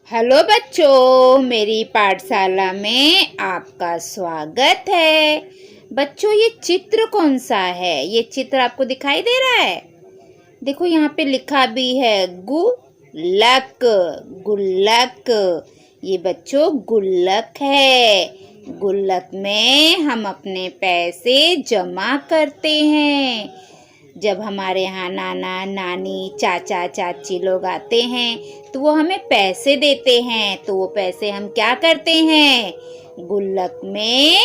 Hello बच्चों, मेरी पाठशाला में आपका स्वागत है। बच्चों, ये चित्र कौन सा है? ये चित्र आपको दिखाई दे रहा है? देखो, यहाँ पे लिखा भी है गुल्लक। गुल्लक, ये बच्चों गुल्लक है। गुल्लक में हम अपने पैसे जमा करते हैं। जब हमारे यहाँ नाना नानी चाचा चाची लोग आते हैं तो वो हमें पैसे देते हैं, तो वो पैसे हम क्या करते हैं? गुल्लक में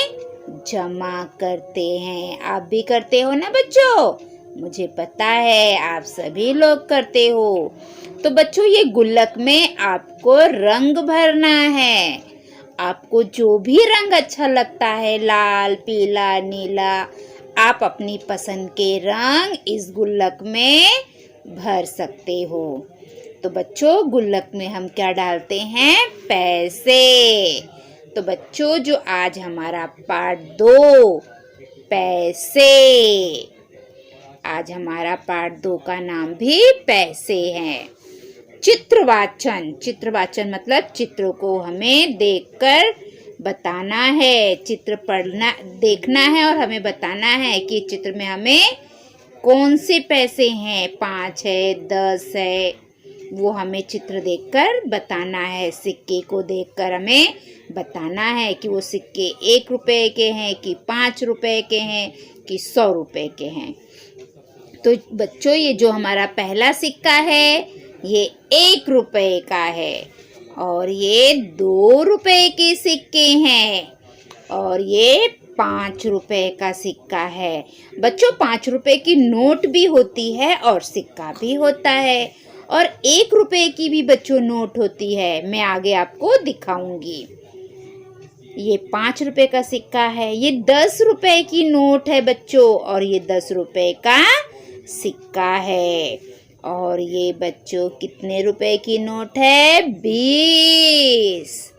जमा करते हैं। आप भी करते हो ना बच्चों? मुझे पता है आप सभी लोग करते हो। तो बच्चों, ये गुल्लक में आपको रंग भरना है। आपको जो भी रंग अच्छा लगता है, लाल, पीला, नीला, आप अपनी पसंद के रंग इस गुल्लक में भर सकते हो। तो बच्चों, गुल्लक में हम क्या डालते हैं? पैसे। तो बच्चों, जो आज हमारा पार्ट 2 पैसे, आज हमारा पार्ट 2 का नाम भी पैसे है। चित्रवाचन। चित्रवाचन मतलब चित्रों को हमें देखकर बताना है। चित्र पढ़ना, देखना है और हमें बताना है कि चित्र में हमें कौन से पैसे हैं, 5 है, 10 है, वो हमें चित्र देखकर बताना है। सिक्के को देखकर हमें बताना है कि वो सिक्के 1 रुपए के हैं कि 5 रुपए के हैं कि 100 रुपए के हैं। तो बच्चों, ये जो हमारा पहला सिक्का है ये 1 रुपए का है, और ये 2 रुपए के सिक्के हैं, और ये 5 रुपए का सिक्का है। बच्चों, 5 रुपए की नोट भी होती है और सिक्का भी होता है, और 1 रुपए की भी बच्चों नोट होती है। मैं आगे आपको दिखाऊंगी। ये 5 रुपए का सिक्का है, ये 10 रुपए की नोट है बच्चों, और ये 10 रुपए का सिक्का है। और ये बच्चों कितने रुपए की नोट है? 20।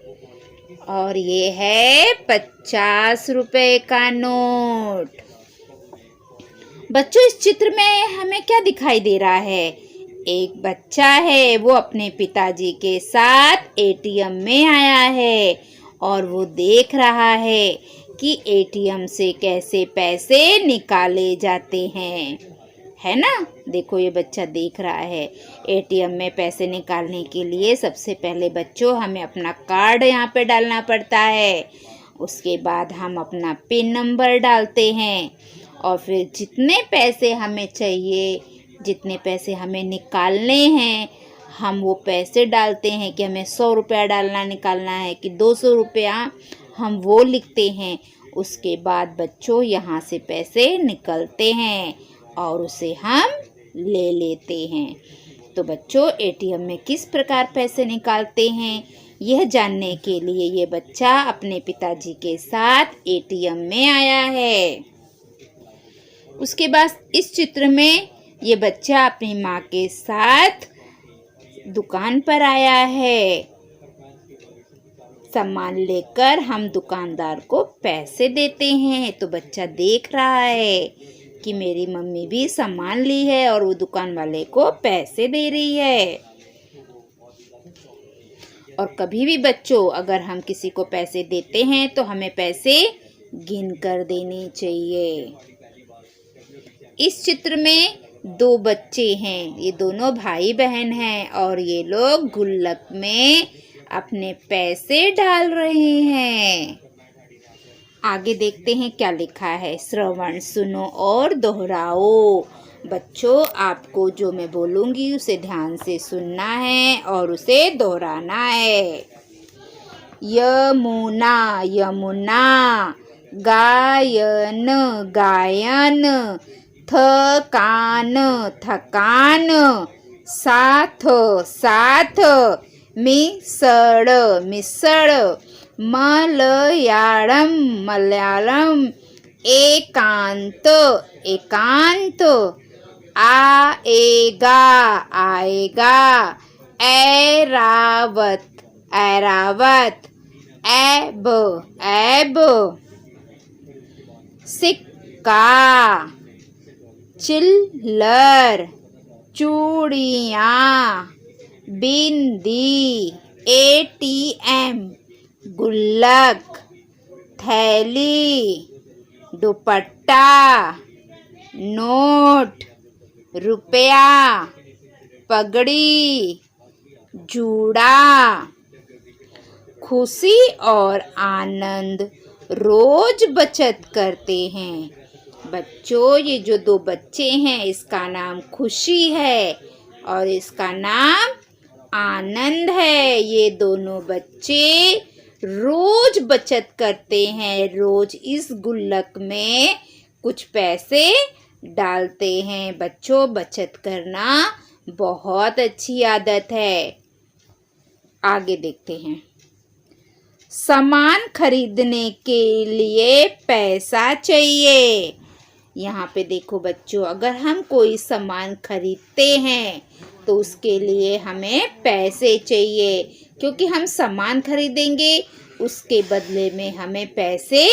और ये है 50 रुपए का नोट। बच्चों, इस चित्र में हमें क्या दिखाई दे रहा है? एक बच्चा है, वो अपने पिताजी के साथ एटीएम में आया है और वो देख रहा है कि एटीएम से कैसे पैसे निकाले जाते हैं, है ना? देखो, ये बच्चा देख रहा है। एटीएम में पैसे निकालने के लिए सबसे पहले बच्चों हमें अपना कार्ड यहाँ पे डालना पड़ता है। उसके बाद हम अपना पिन नंबर डालते हैं, और फिर जितने पैसे हमें चाहिए, जितने पैसे हमें निकालने हैं, हम वो पैसे डालते हैं कि हमें 100 रुपया डालना निकालना है कि 200 रुपया, हम वो लिखते हैं। उसके बाद बच्चों यहाँ से पैसे निकलते हैं और उसे हम ले लेते हैं। तो बच्चों, एटीएम में किस प्रकार पैसे निकालते हैं, यह जानने के लिए ये बच्चा अपने पिताजी के साथ एटीएम में आया है। उसके बाद इस चित्र में ये बच्चा अपनी माँ के साथ दुकान पर आया है। सामान लेकर हम दुकानदार को पैसे देते हैं। तो बच्चा देख रहा है कि मेरी मम्मी भी सामान ली है और वो दुकान वाले को पैसे दे रही है। और कभी भी बच्चों, अगर हम किसी को पैसे देते हैं तो हमें पैसे गिन कर देने चाहिए। इस चित्र में 2 बच्चे हैं, ये दोनों भाई बहन हैं, और ये लोग गुल्लक में अपने पैसे डाल रहे हैं। आगे देखते हैं क्या लिखा है। श्रवण, सुनो और दोहराओ। बच्चों, आपको जो मैं बोलूँगी उसे ध्यान से सुनना है और उसे दोहराना है। यमुना, यमुना। गायन, गायन। थकान, थकान। साथ, साथ। मिसळ, मिसळ। मलयालम, मलयालम। एकांत, एकांत। आएगा, आएगा। ऐरावत, ऐरावत। ऐब, ऐब। सिक्का, चिल्लर। चूड़ियाँ, बिंदी। ATM गुल्लक, थैली, दुपट्टा, नोट, रुपया, पगड़ी, जूड़ा। खुशी और आनंद रोज बचत करते हैं। बच्चों, ये जो दो बच्चे हैं इसका नाम खुशी है और इसका नाम आनंद है। ये दोनों बच्चे रोज बचत करते हैं, रोज इस गुल्लक में कुछ पैसे डालते हैं। बच्चों, बचत करना बहुत अच्छी आदत है। आगे देखते हैं। सामान खरीदने के लिए पैसा चाहिए। यहाँ पे देखो बच्चों, अगर हम कोई सामान खरीदते हैं तो उसके लिए हमें पैसे चाहिए, क्योंकि हम सामान खरीदेंगे उसके बदले में हमें पैसे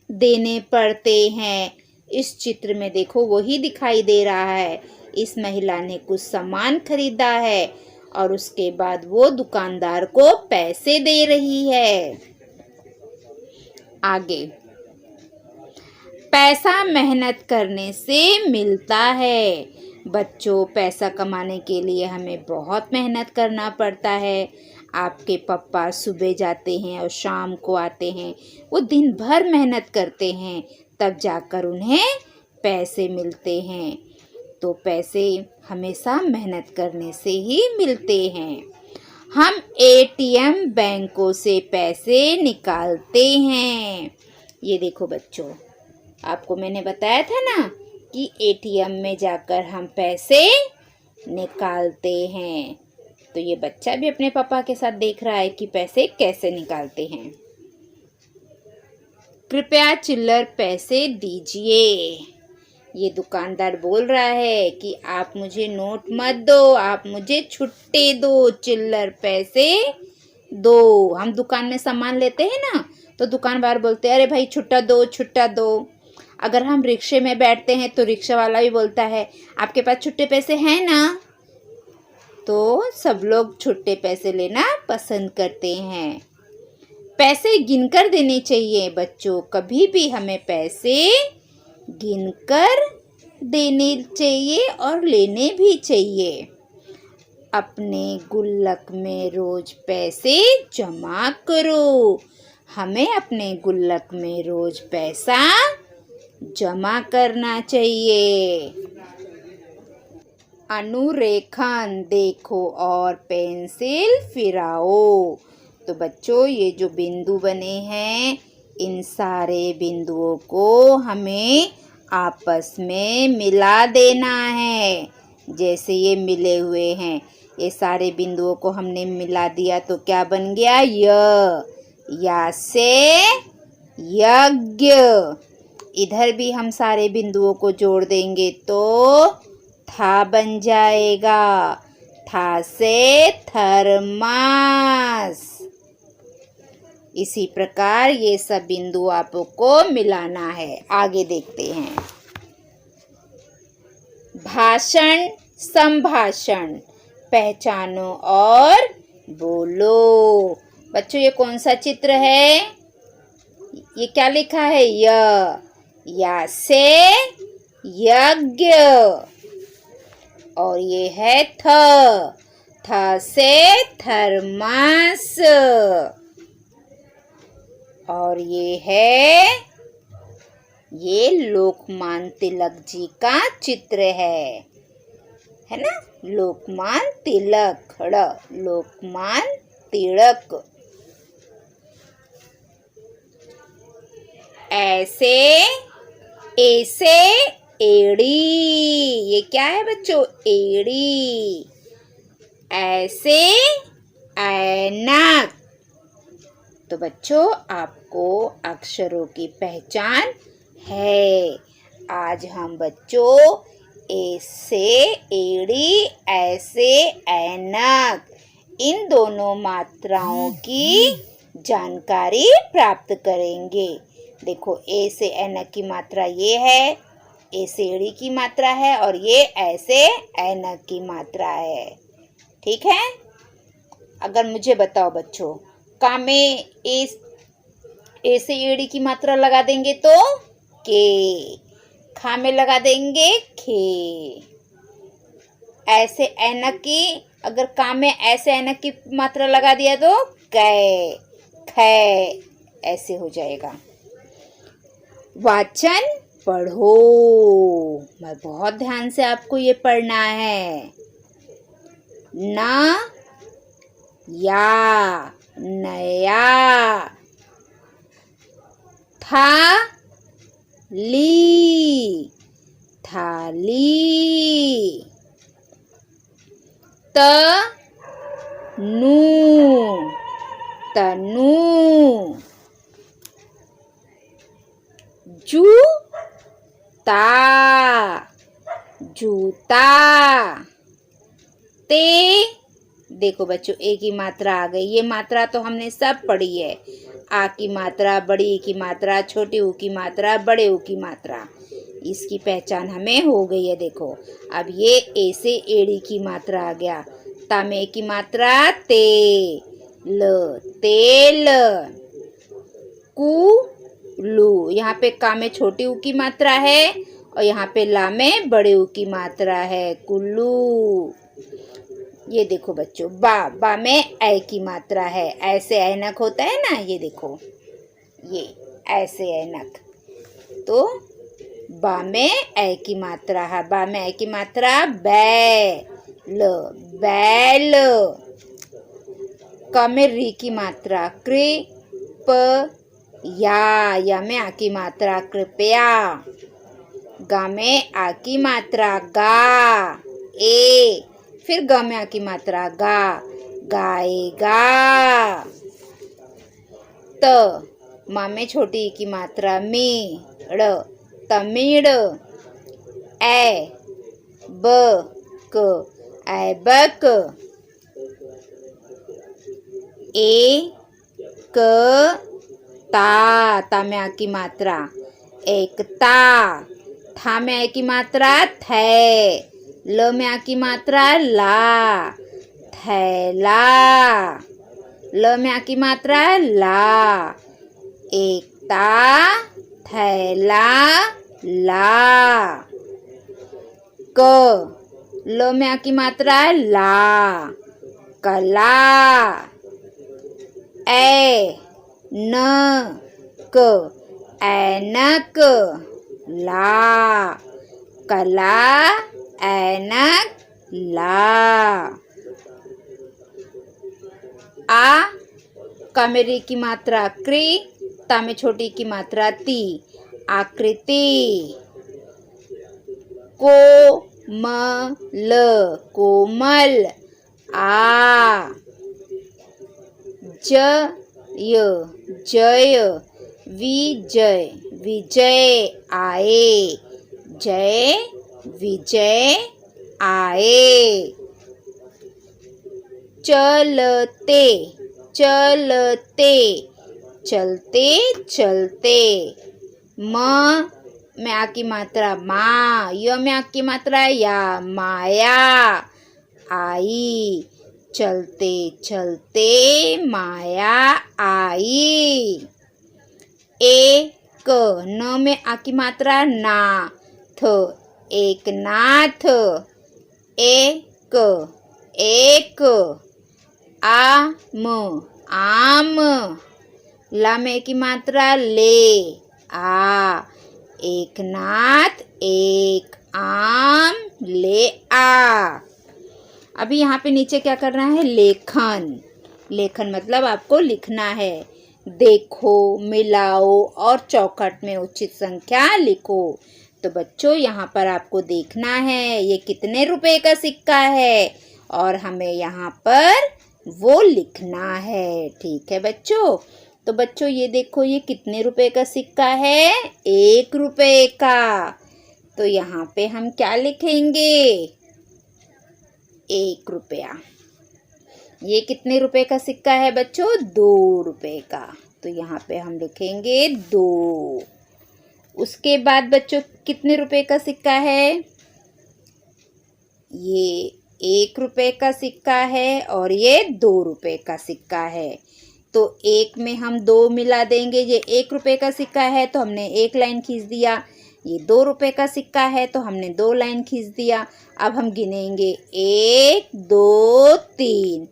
देने पड़ते हैं। इस चित्र में देखो वही दिखाई दे रहा है। इस महिला ने कुछ सामान खरीदा है और उसके बाद वो दुकानदार को पैसे दे रही है। आगे, पैसा मेहनत करने से मिलता है। बच्चों, पैसा कमाने के लिए हमें बहुत मेहनत करना पड़ता है। आपके पापा सुबह जाते हैं और शाम को आते हैं। वो दिन भर मेहनत करते हैं, तब जाकर उन्हें पैसे मिलते हैं। तो पैसे हमेशा मेहनत करने से ही मिलते हैं। हम ATM बैंकों से पैसे निकालते हैं। ये देखो बच्चों, आपको मैंने बताया था ना कि ATM में जाकर हम पैसे निकालते हैं। तो ये बच्चा भी अपने पापा के साथ देख रहा है कि पैसे कैसे निकालते हैं। कृपया चिल्लर पैसे दीजिए। ये दुकानदार बोल रहा है कि आप मुझे नोट मत दो, आप मुझे छुट्टे दो, चिल्लर पैसे दो। हम दुकान में सामान लेते हैं ना, तो दुकानदार बोलते हैं अरे भाई छुट्टा दो, छुट्टा दो। अगर हम रिक्शे में बैठते हैं तो रिक्शा वाला भी बोलता है आपके पास छुट्टे पैसे हैं ना। तो सब लोग छुट्टे पैसे लेना पसंद करते हैं। पैसे गिनकर देने चाहिए बच्चों, कभी भी हमें पैसे गिनकर देने चाहिए और लेने भी चाहिए। अपने गुल्लक में रोज पैसे जमा करो। हमें अपने गुल्लक में रोज पैसा जमा करना चाहिए। अनुरेखण देखो और पेंसिल फिराओ। तो बच्चों, ये जो बिंदु बने हैं, इन सारे बिंदुओं को हमें आपस में मिला देना है। जैसे ये मिले हुए हैं, ये सारे बिंदुओं को हमने मिला दिया तो क्या बन गया? या से यज्ञ। इधर भी हम सारे बिंदुओं को जोड़ देंगे तो था बन जाएगा। था से थर्मास। इसी प्रकार ये सब बिंदु आपको मिलाना है। आगे देखते हैं। भाषण संभाषण, पहचानो और बोलो। बच्चों, ये कौन सा चित्र है? ये क्या लिखा है? या से यज्ञ। और ये है थ से थर्मास। और ये लोकमान्य तिलक जी का चित्र है ना? लोकमान्य तिलक, लोकमान्य तिलक। ऐसे ऐसे एड़ी। ये क्या है बच्चों? एड़ी। ऐसे ऐनक। तो बच्चों, आपको अक्षरों की पहचान है। आज हम बच्चों ऐसे एड़ी, ऐसे ऐनक, इन दोनों मात्राओं की जानकारी प्राप्त करेंगे। देखो, ए से ऐनक की मात्रा ये है, ए से एड़ी की मात्रा है और ये ऐसे ऐनक की मात्रा है। ठीक है? अगर मुझे बताओ बच्चों, का में ए से एड़ी की मात्रा लगा देंगे तो के, खा में लगा देंगे खे। ऐसे ऐनक की, अगर का में ऐसे ऐनक की मात्रा लगा दिया तो कै, खे, ऐसे हो जाएगा। वाचन पढ़ो, मैं बहुत ध्यान से आपको ये पढ़ना है। न या, नया। था ली, थाली। तनु, तनु। जूता, जूता। ते, देखो बच्चों ए की मात्रा आ गई। ये मात्रा तो हमने सब पढ़ी है। आ की मात्रा, बड़ी ई की मात्रा, छोटी ऊ की मात्रा, बड़े ऊ की मात्रा, इसकी पहचान हमें हो गई है। देखो अब ये ए से एड़ी की मात्रा आ गया। ता में की मात्रा ते, ल, तेल। कुलू, यहाँ पे का में छोटी ऊ की मात्रा है और यहाँ पे ला में बड़े ऊ की मात्रा है, कुल्लू। ये देखो बच्चों, बा में ऐ की मात्रा है। ऐसे ऐनक होता है ना, ये देखो, ये ऐसे ऐनक, तो बा में ऐ की मात्रा है। बा में ऐ की मात्रा बैल, बैल। क में री की मात्रा कृप या में आ की मात्रा कृपया। गा में आ की मात्रा गा, ए, फिर ग में आ की मात्रा गा, गाएगा। त, मा में छोटी की मात्रा मेड़, तमिड़। ए, ब, क, ऐबक। ए, क, ता में आ की मात्रा एकता। था में आ की मात्रा थे, ल में आ की मात्रा ला, थैला। ल में आ की मात्रा ला, एकता, थैला, ला। क, ल में आ की मात्रा ला, कला। ए, न, क, ऐनक, ला, कला, ऐनक, ला। आ, का में री की मात्रा क्री, ता में छोटी की मात्रा ती, आकृति। कोमल, कोमल। आ, जय, जय। विजय, विजय आए, जय विजय आए। चलते, चलते, चलते, चलते। म में आ की मात्रा मा, य में आ की मात्रा या, माया, आई। चलते चलते माया आई। एक, न में आ की मात्रा ना, थ, एक नाथ। एक, एक। आम, आम। ला में की मात्रा ले, आ, एक नाथ एक आम, ले आ। अभी यहाँ पे नीचे क्या करना है, लेखन। लेखन मतलब आपको लिखना है। देखो, मिलाओ और चौखट में उचित संख्या लिखो। तो बच्चों यहाँ पर आपको देखना है ये कितने रुपए का सिक्का है और हमें यहाँ पर वो लिखना है। ठीक है बच्चों। तो बच्चों ये देखो, ये कितने रुपए का सिक्का है, 1 रुपए का। तो यहाँ पे हम क्या लिखेंगे, 1 रुपया। ये कितने रुपए का सिक्का है बच्चों, 2 रुपए का। तो यहाँ पे हम लिखेंगे 2। उसके बाद बच्चों कितने रुपए का सिक्का है, ये 1 रुपए का सिक्का है और ये 2 रुपए का सिक्का है। तो एक में हम 2 मिला देंगे। ये 1 रुपए का सिक्का है तो हमने 1 लाइन खींच दिया। ये 2 रुपए का सिक्का है तो हमने 2 लाइन खींच दिया। अब हम गिनेंगे 1 2 3।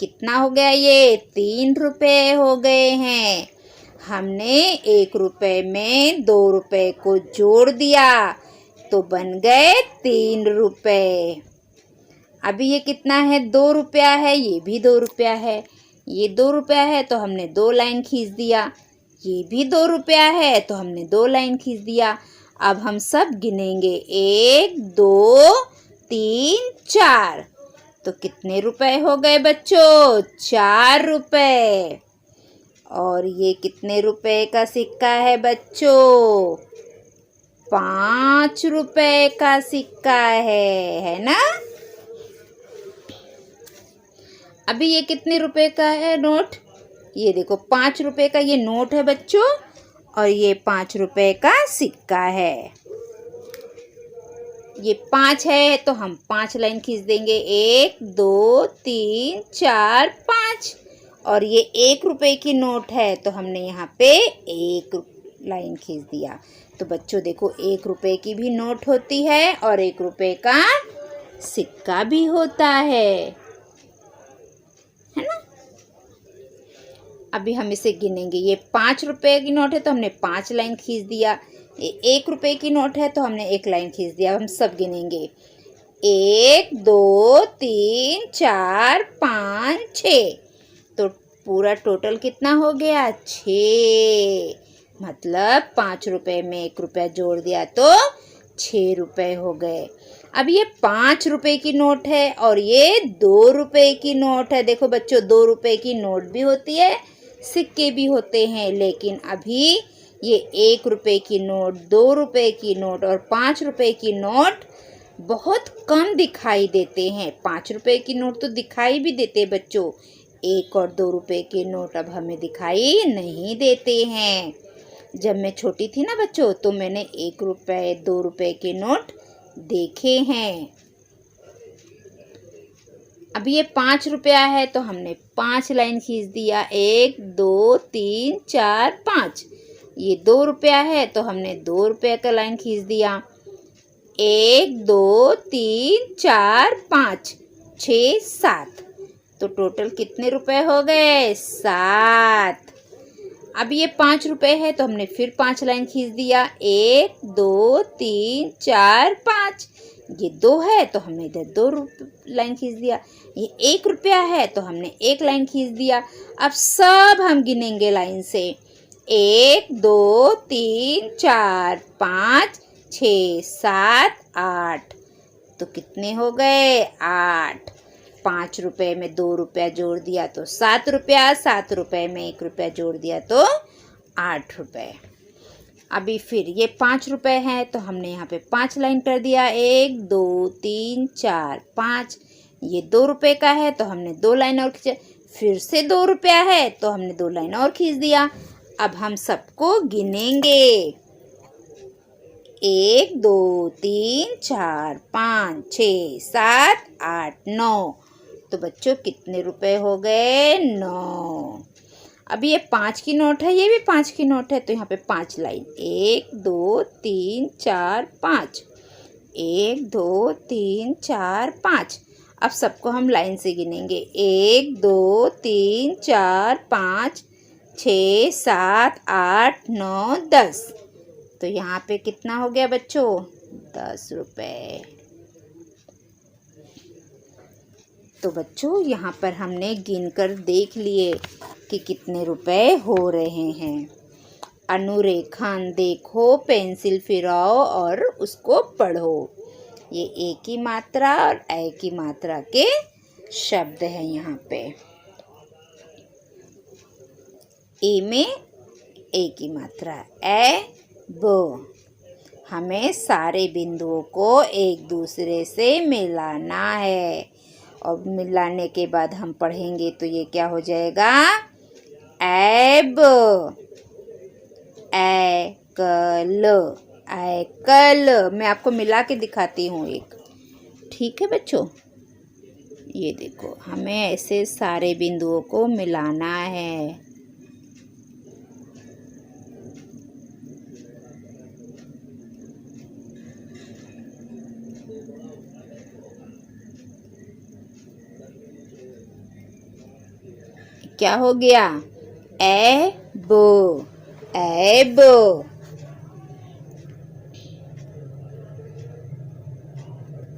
कितना हो गया? ये 3 रुपए हो गए हैं। हमने 1 रुपए में 2 रुपए को जोड़ दिया तो बन गए 3 रुपए। अभी ये कितना है? 2 रुपया है। ये भी 2 रुपया है। ये 2 रुपया है तो हमने 2 लाइन खींच दिया। ये भी 2 रुपया है तो हमने 2 लाइन खींच दिया। अब हम सब गिनेंगे 1 2 3 4। तो कितने रुपए हो गए बच्चों? 4 रुपए। और ये कितने रुपए का सिक्का है बच्चों? 5 रुपए का सिक्का है ना? अभी ये कितने रुपए का है नोट? ये देखो 5 रुपए का ये नोट है बच्चों और ये 5 रुपए का सिक्का है। ये 5 है तो हम 5 लाइन खींच देंगे। 1 2 3 4 5। और ये 1 रुपए की नोट है तो हमने यहाँ पे 1 लाइन खींच दिया। तो बच्चों देखो 1 रुपए की भी नोट होती है और 1 रुपए का सिक्का भी होता है ना? अभी हम इसे गिनेंगे। ये 5 रुपए की नोट है तो हमने 5 लाइन खींच दिया। ये 1 रुपए की नोट है तो हमने 1 लाइन खींच दिया। अब हम सब गिनेंगे। 1 2 3 4 5 6। तो पूरा टोटल कितना हो गया? 6। मतलब 5 रुपए में 1 रुपया जोड़ दिया तो 6 रुपए हो गए। अब ये 5 रुपए की नोट है और ये 2 रुपए की नोट है। देखो बच्चों 2 रुपए की नोट भी होती है, सिक्के भी होते हैं, लेकिन अभी ये 1 रुपए की नोट, 2 रुपए की नोट और 5 रुपए की नोट बहुत कम दिखाई देते हैं। 5 रुपए की नोट तो दिखाई भी देते बच्चों। 1 और 2 रुपए के नोट अब हमें दिखाई नहीं देते हैं। जब मैं छोटी थी ना बच्चों तो मैंने 1 रुपए 2 रुपए के नोट देखे हैं। अभी ये 5 रुपया है तो हमने 5 लाइन खींच दिया। 1 2 3 4 5। ये 2 रुपया है तो हमने 2 रुपये का लाइन खींच दिया। 1 2 3 4 5 6 7। तो टोटल कितने रुपए हो गए? 7। अब ये 5 रुपए है तो हमने फिर 5 लाइन खींच दिया। 1 2 3 4 5। ये 2 है तो हमने इधर 2 लाइन खींच दिया। ये 1 रुपया है तो हमने 1 लाइन खींच दिया। अब सब हम गिनेंगे लाइन से। 1 2 3 4 5 6 7 8। तो कितने हो गए? 8। 5 रुपए में 2 रुपया जोड़ दिया तो 7 रुपया। 7 रुपए में 1 रुपया जोड़ दिया तो 8 रुपए। अभी फिर ये 5 रुपए हैं तो हमने यहाँ पे 5 लाइन कर दिया। 1 2 3 4 5। ये 2 रुपए का है तो हमने 2 लाइन और खींचे। फिर से 2 रुपया है तो हमने 2 लाइन और खींच दिया। अब हम सबको गिनेंगे। 1 2 3 4 5 6 7 8 9। तो बच्चों कितने रुपए हो गए? 9। अभी ये 5 की नोट है, ये भी 5 की नोट है तो यहाँ पे 5 लाइन। 1 2 3 4 5। 1 2 3 4 5। अब सबको हम लाइन से गिनेंगे। 1 2 3 4 5 6 7 8 9 10। तो यहाँ पे कितना हो गया बच्चों? 10 रुपए। तो बच्चों यहाँ पर हमने गिनकर देख लिए कि कितने रुपए हो रहे हैं। अनुरेखण देखो, पेंसिल फिराओ और उसको पढ़ो। ये ए की मात्रा और ए की मात्रा के शब्द हैं यहाँ पे। ए में ए की मात्रा, ए ब। हमें सारे बिंदुओं को एक दूसरे से मिलाना है और मिलाने के बाद हम पढ़ेंगे तो ये क्या हो जाएगा? ऐब, ऐकल, ऐकल। मैं आपको मिला के दिखाती हूँ एक। ठीक है बच्चों? ये देखो, हमें ऐसे सारे बिंदुओं को मिलाना है। क्या हो गया? ऐब, ऐब।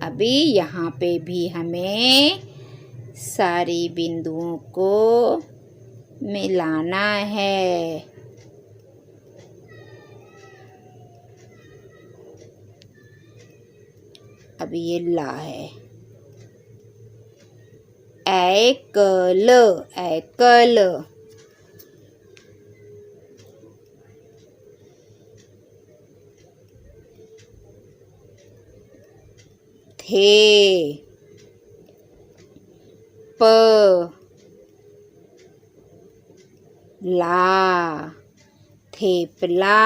अभी यहाँ पे भी हमें सारी बिंदुओं को मिलाना है। अभी ये ला है। ऐकल, ऐकल। थे, प, ला, थेपला।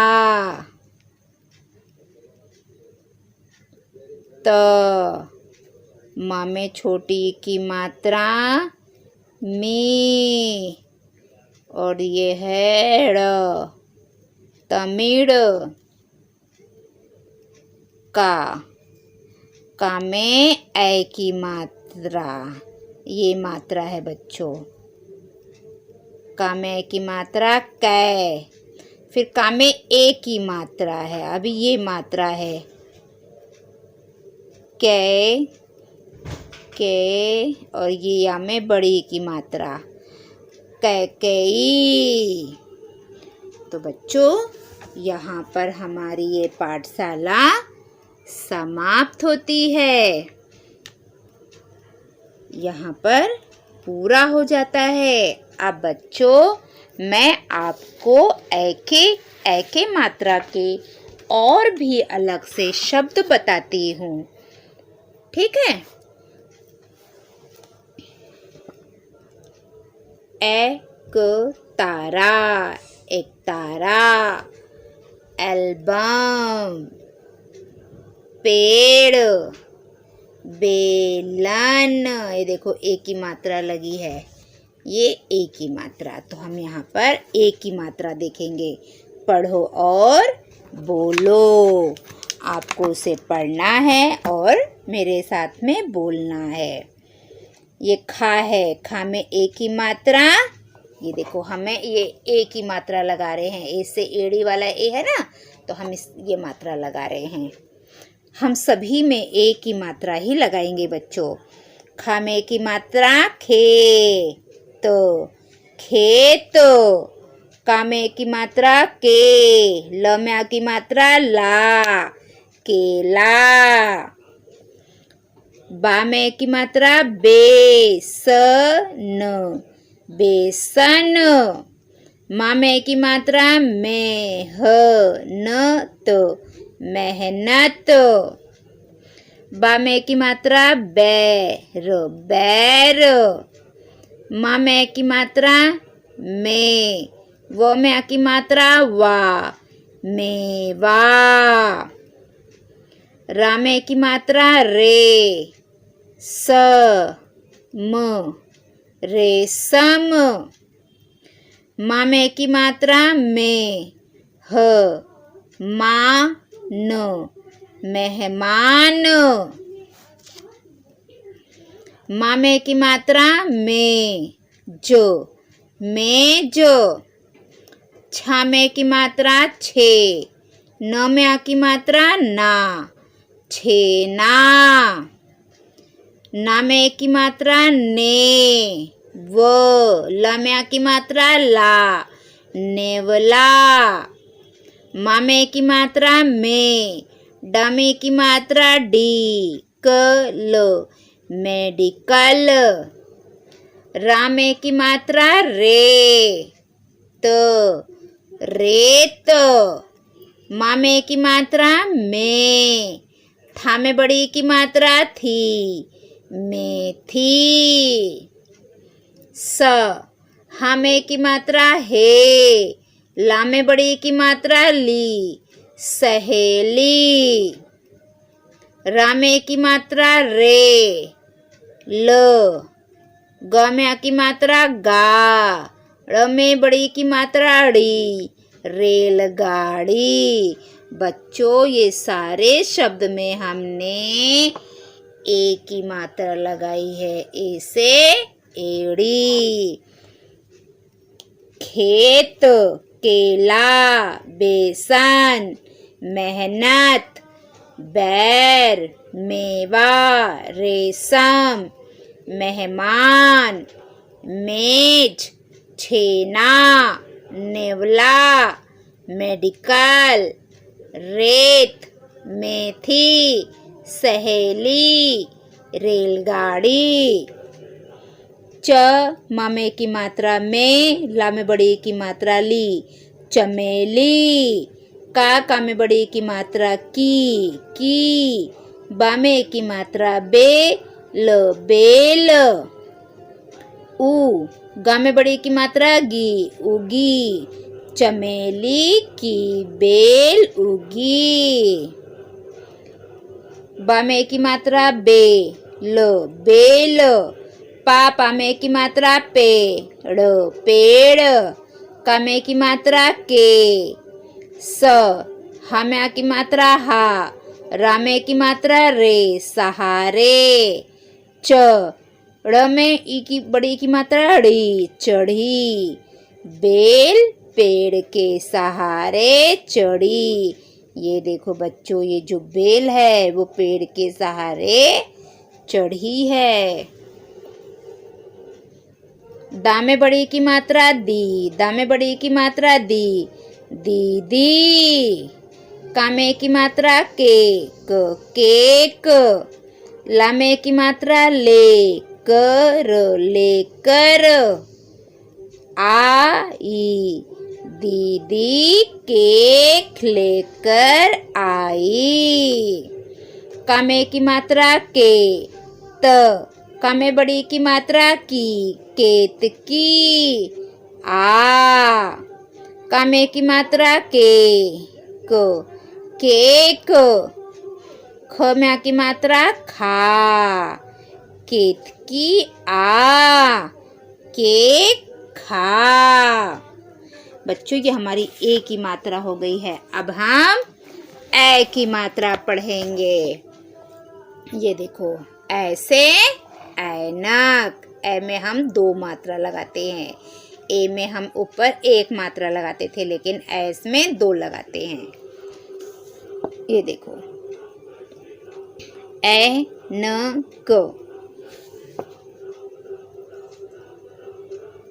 त, म में छोटी की मात्रा मी, और ये है ड़, तमिड़। का में ऐ की मात्रा, ये मात्रा है बच्चों। का में ऐ की मात्रा कै। फिर का में ए की मात्रा है, अभी ये मात्रा है कै, के, और ये या में बड़ी की मात्रा कैकेयी। तो बच्चों, यहाँ पर हमारी ये पाठशाला समाप्त होती है। यहाँ पर पूरा हो जाता है। अब बच्चों, मैं आपको ऐके मात्रा के और भी अलग से शब्द बताती हूँ, ठीक है? एक तारा, एक तारा। एल्बम, पेड़, बेलन। ये देखो ए की मात्रा लगी है, ये ए की मात्रा। तो हम यहाँ पर ए की मात्रा देखेंगे। पढ़ो और बोलो। आपको उसे पढ़ना है और मेरे साथ में बोलना है। ये खा है, खा में ए की मात्रा। ये देखो, हमें ये ए की मात्रा लगा रहे हैं। ए से एड़ी वाला ए है ना, तो हम ये मात्रा लगा रहे हैं। हम सभी में ए की मात्रा ही लगाएंगे बच्चों। खा में ए की मात्रा खे, तो खेत। का में ए की मात्रा के। ल में आ की मात्रा ला, केला। बा में ए की मात्रा बे, सन, बेसन। मा में ए की मात्रा में, ह, न, त, मेहनत। बा में ए की मात्रा बैर, बैर। मा में ए की मात्रा में, वो में आ की मात्रा वा, मेवा। रा में ए की मात्रा रे, स, म, रेशम। मा में ए की मात्रा में, ह, मा, न, मेहमान। मा में ए की मात्रा में, जो, मेज। छा में ए की मात्रा छे। न में आ की मात्रा ना, छेना। ना में ए की मात्रा ने, व। ला में आ की मात्रा ला, नेवला। मा में ए की मात्रा में। डा में ए की मात्रा डी, कल, मेडिकल। रा में ए की मात्रा रे, त, रेत। मा में ए की मात्रा में। था में बड़ी की मात्रा थी, मेथी। स, हा में की मात्रा हे। ला में बड़ी की मात्रा ली, सहेली। रा में की मात्रा रे, ल। ग में आ की मात्रा गा। ड़ में बड़ी की मात्रा ड़ी, रेलगाड़ी। बच्चों ये सारे शब्द में हमने ए की मात्रा लगाई है। ए से एड़ी। खेत, केला, बेसन, मेहनत, बैर, मेवा, रेशम, मेहमान, मेज, छेना, नेवला, मेडिकल, रेत, मेथी, सहेली, रेलगाड़ी। च मामे की मात्रा में, ला में बड़ी की मात्रा ली, चमेली। का में बड़ी की मात्रा की। बामे की मात्रा बे, ल बेल। उ गा में बड़ी की मात्रा गी, उगी। चमेली की बेल उगी। बा में की मात्रा बे, ल बेल। पा में की मात्रा पे, ड़ पेड़। का में की मात्रा के, स। हा में आ की मात्रा हा, रा में की मात्रा रे, सहारे। च ड़ में ई की बड़ी की मात्रा ड़ी, चढ़ी। बेल पेड़ के सहारे चढ़ी। ये देखो बच्चों, ये जो बेल है वो पेड़ के सहारे चढ़ी है। दा में बड़ी की मात्रा दी, दा में बड़ी की मात्रा दी, दीदी। का में की मात्रा के, केक। ला में की मात्रा ले, कर, लेकर। आई, दीदी केक लेकर आई। का में की मात्रा के, त। का में बड़ी की मात्रा की, केतकी। आ। का में की मात्रा के, केक। ख में आ की मात्रा खा, केतकी आ, केक खा। बच्चों ये हमारी ए की मात्रा हो गई है। अब हम ए की मात्रा पढ़ेंगे। ये देखो, ऐसे ऐनक। ए में हम 2 मात्रा लगाते हैं। ए में हम ऊपर 1 मात्रा लगाते थे, लेकिन ऐस में 2 लगाते हैं। ये देखो, ऐनक।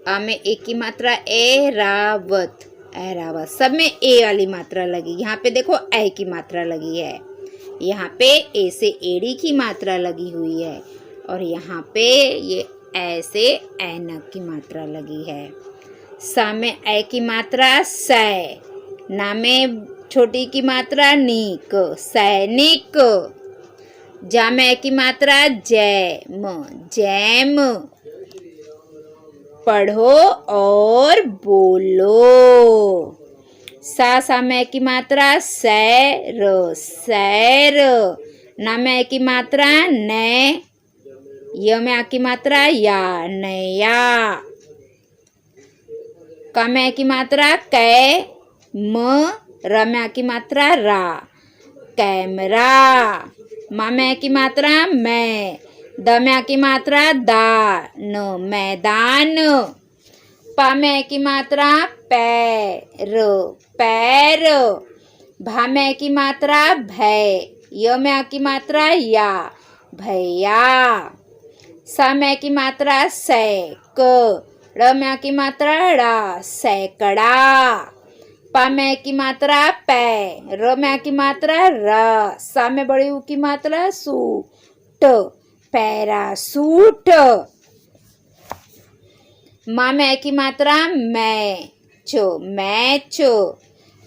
आ में एक की मात्रा ऐरावत, ऐरावत। सब में ए वाली मात्रा लगी। यहाँ पे देखो ए की मात्रा लगी है। यहाँ पे ए से एड़ी की मात्रा लगी हुई है, और यहाँ पे ये ऐसे ऐनक की मात्रा लगी है। सा में ए की मात्रा सै, ना में छोटी की मात्रा नीक, सैनिक। जा में ए की मात्रा जैम, जैम। पढ़ो और बोलो। सा में की मात्रा सैर, सैर। ना में की मात्रा नै, य में आ की मात्रा या, नया। का में की मात्रा कै, म। र में आ की मात्रा रा, कैमरा। मा में की मात्रा मैं, द में आ की मात्रा दा, न, मैदान। पा में की मात्रा पैर, पैर। भा में की मात्रा भय, य में आ की मात्रा या, भैया। सा में की मात्रा सै, क। ड़ में आ की मात्रा ड़ा, सैकड़ा। पा में की मात्रा पै, र में आ की मात्रा र। सा में बड़ी ऊ की मात्रा सू, ट, पैरासूट। मा में की मात्रा मैच, मैच।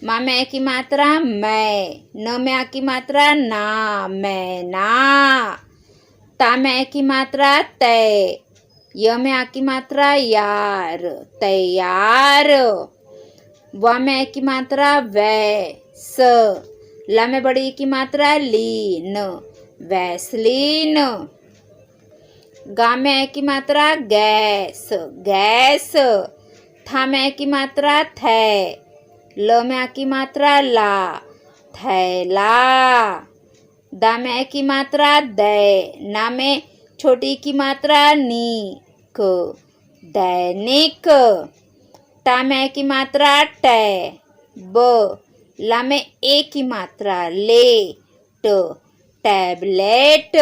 मा में की मात्रा मैं, न में आ की मात्रा ना, मैना। ता में की मात्रा तय, य में आ की मात्रा यार, तैयार। वा में की मात्रा वै, स। ला में बड़ी की मात्रा लीन, वैसलीन। गा में ए की मात्रा गैस, गैस। था में ए की मात्रा थै। ल में आ की मात्रा ला, थैला। दा में ए की मात्रा दै। ना में छोटी की मात्रा नी, क, दैनिक। टा में ए की मात्रा टै, ब। ला में ए की मात्रा ले, ट, टैबलेट।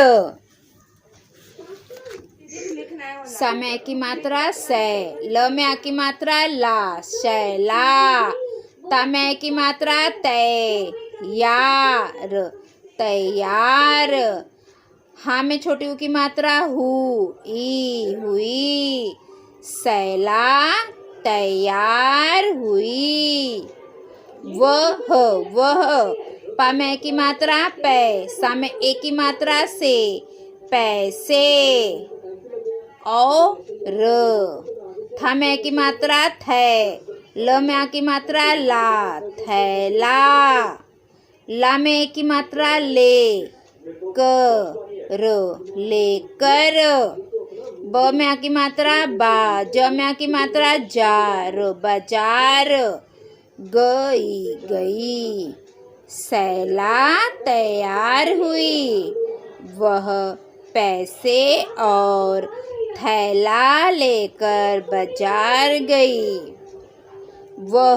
सा में ए की मात्रा सै। ल में आ की मात्रा ला, शैला। ता में ए की मात्रा तै, यार, तैयार। हा में छोटी ऊ की मात्रा हु, ई, हुई। सैला तैयार हुई। वह। पा में ए की मात्रा पै। सा में ए की मात्रा से, पैसे। और था में ए की मात्रा थै। ल में आ की मात्रा ला, थैला। ला में ए की मात्रा ले, कर, लेकर। ब में आ की मात्रा बा। ज में आ की मात्रा जार, बाजार। गई, गई। सैला तैयार हुई। वह पैसे और थैला लेकर बाजार गई। वह।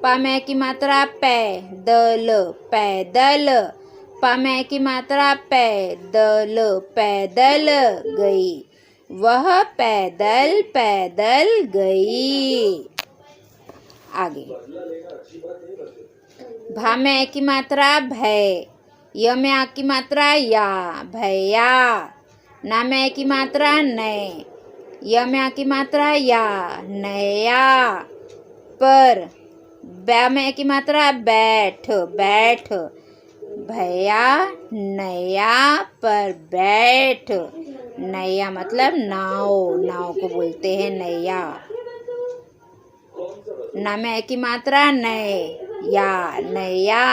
पा में ए की मात्रा पै, दल, पैदल। पा में ए की मात्रा पै, दल, पैदल गई। वह पैदल पैदल गई। आगे। भा में ए की मात्रा भै। य में आ की मात्रा या, भैया। ना में ए की मात्रा नै। य में आ की मात्रा या, नया। पर। ब्या में ए की मात्रा बैठ, बैठ। भैया नैया पर बैठ। नैया मतलब नाव, नाव को बोलते हैं नैया। ना में ए की मात्रा नै, या, नैया।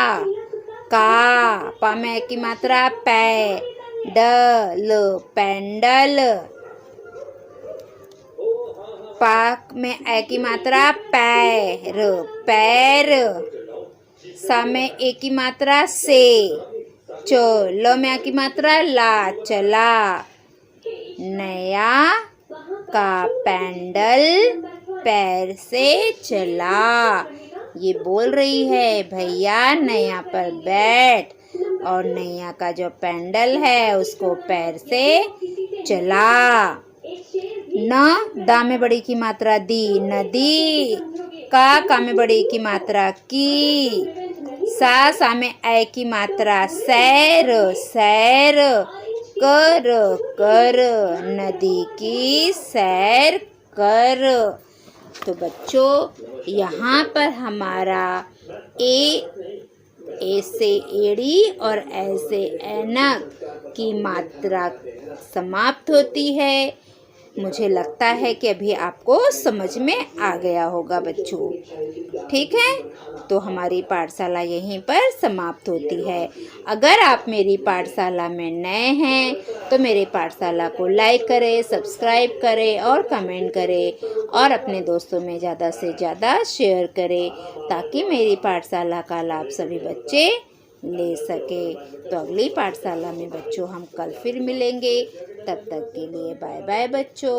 का। पा में ए की मात्रा पै, डल, पैंडल। पा में ए की मात्रा पैर, पैर। सा में ए की मात्रा से, च। ल में आ की मात्रा ला, चला। नया का पैंडल पैर से चला। ये बोल रही है भैया नैया पर बैठ और नैया का जो पैंडल है उसको पैर से चला। न। दा में बड़ी की मात्रा दी, नदी। का में बड़ी की मात्रा की। सा में ए की मात्रा सैर, सैर। कर, नदी की सैर कर। तो बच्चों यहाँ पर हमारा ए से एड़ी और ए से ऐनक की मात्रा समाप्त होती है। मुझे लगता है कि अभी आपको समझ में आ गया होगा बच्चों। ठीक है, तो हमारी पाठशाला यहीं पर समाप्त होती है। अगर आप मेरी पाठशाला में नए हैं तो मेरे पाठशाला को लाइक करें, सब्सक्राइब करें और कमेंट करें और अपने दोस्तों में ज़्यादा से ज़्यादा शेयर करें ताकि मेरी पाठशाला का लाभ सभी बच्चे ले सके। तो अगली पाठशाला में बच्चों हम कल फिर मिलेंगे। तब तक के लिए बाय बाय बच्चों।